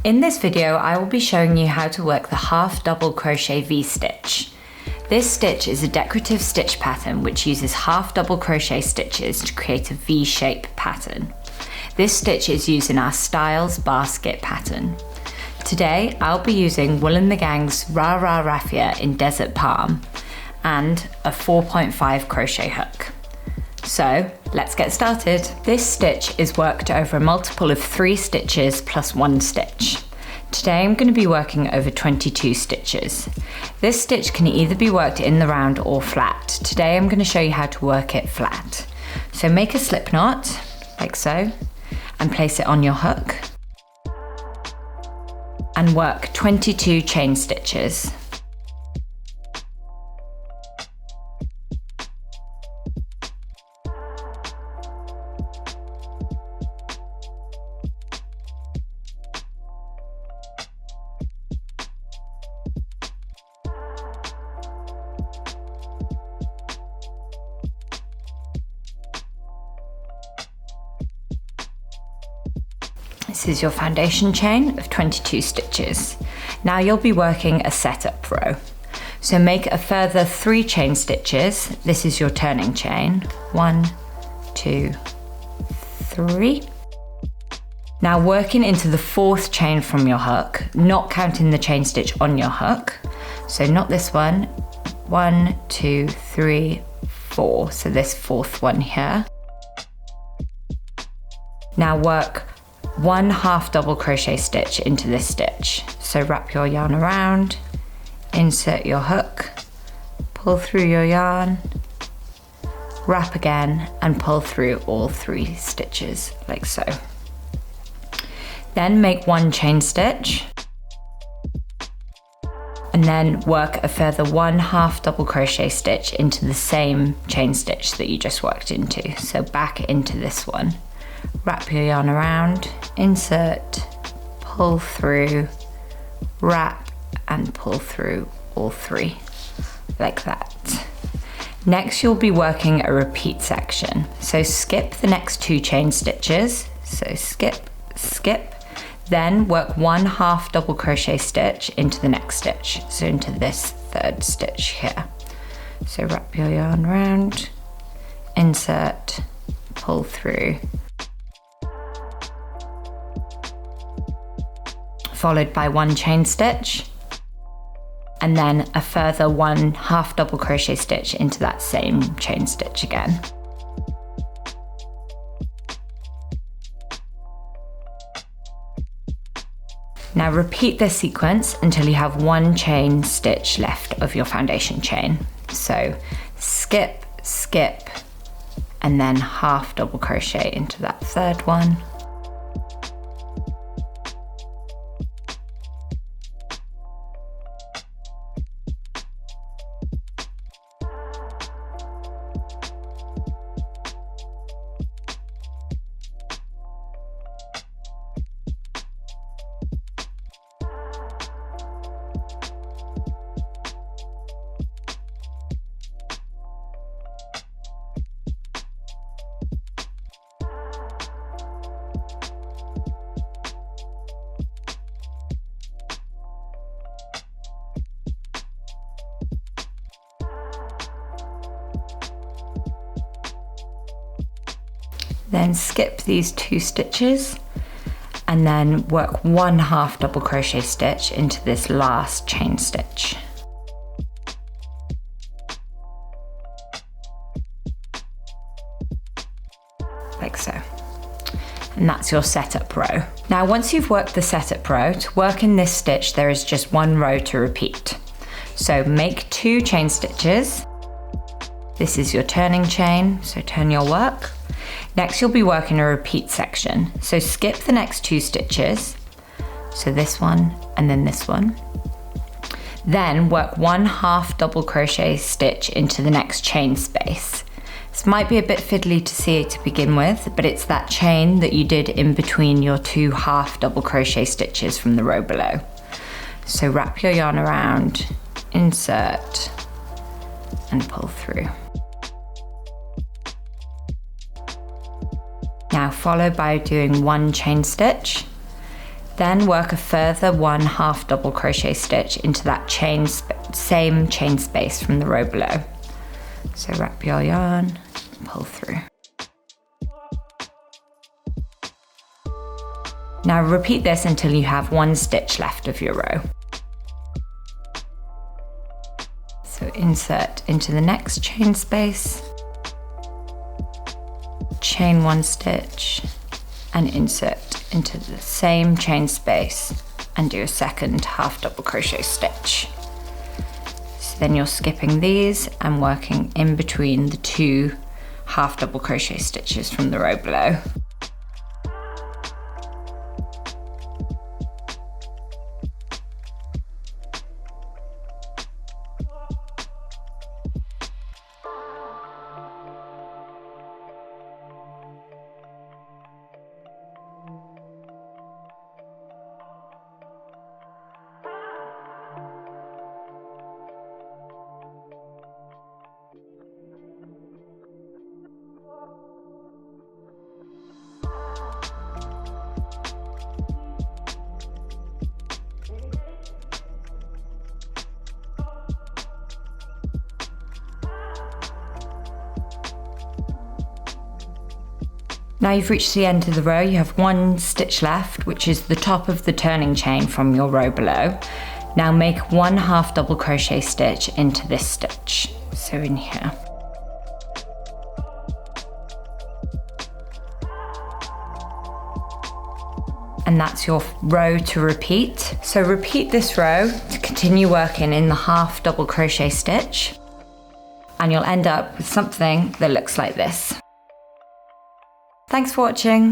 In this video, I will be showing you how to work the half double crochet V-stitch. This stitch is a decorative stitch pattern which uses half double crochet stitches to create a V-shape pattern. This stitch is used in our Styles basket pattern. Today, I'll be using Wool and the Gang's Raffia in Desert Palm and a 4.5 crochet hook. So let's get started. This stitch is worked over a multiple of 3 stitches plus 1 stitch. Today I'm going to be working over 22 stitches. This stitch can either be worked in the round or flat. Today I'm going to show you how to work it flat. So make a slip knot, like so, and place it on your hook. And work 22 chain stitches. This is your foundation chain of 22 stitches. Now you'll be working a setup row. So make a further 3 chain stitches. This is your turning chain. 1, 2, 3. Now working into the 4th chain from your hook, not counting the chain stitch on your hook. So not this one. 1, 2, 3, 4. So this 4th one here. Now work 1 half double crochet stitch into this stitch. So wrap your yarn around, insert your hook, pull through your yarn, wrap again and pull through all 3 stitches like so. Then make 1 chain stitch and then work a further 1 half double crochet stitch into the same chain stitch that you just worked into. So back into this one. Wrap your yarn around, insert, pull through, wrap and pull through all 3, like that. Next you'll be working a repeat section. So skip the next 2 chain stitches, so skip, skip, then work 1 half double crochet stitch into the next stitch, so into this 3rd stitch here. So wrap your yarn around, insert, pull through, followed by 1 chain stitch, and then a further 1 half double crochet stitch into that same chain stitch again. Now repeat this sequence until you have 1 chain stitch left of your foundation chain. So skip, skip, and then half double crochet into that 3rd one. Then skip these 2 stitches and then work 1 half double crochet stitch into this last chain stitch. Like so. And that's your setup row. Now once you've worked the setup row, to work in this stitch there is just 1 row to repeat. So make 2 chain stitches. This is your turning chain, so turn your work. Next you'll be working a repeat section. So skip the next 2 stitches. So this one and then this one. Then work 1 half double crochet stitch into the next chain space. This might be a bit fiddly to see to begin with, but it's that chain that you did in between your 2 half double crochet stitches from the row below. So wrap your yarn around, insert, and pull through. Now follow by doing 1 chain stitch, Then work a further 1 half double crochet stitch into that same chain space from the row below. So wrap your yarn, pull through. Now repeat this until you have 1 stitch left of your row. So insert into the next chain space, chain 1 stitch, and insert into the same chain space and do a second half double crochet stitch. So then you're skipping these and working in between the 2 half double crochet stitches from the row below. Now you've reached the end of the row, you have 1 stitch left, which is the top of the turning chain from your row below. Now make 1 half double crochet stitch into this stitch, so in here. And that's your row to repeat. So repeat this row to continue working in the half double crochet stitch, and you'll end up with something that looks like this. Thanks for watching.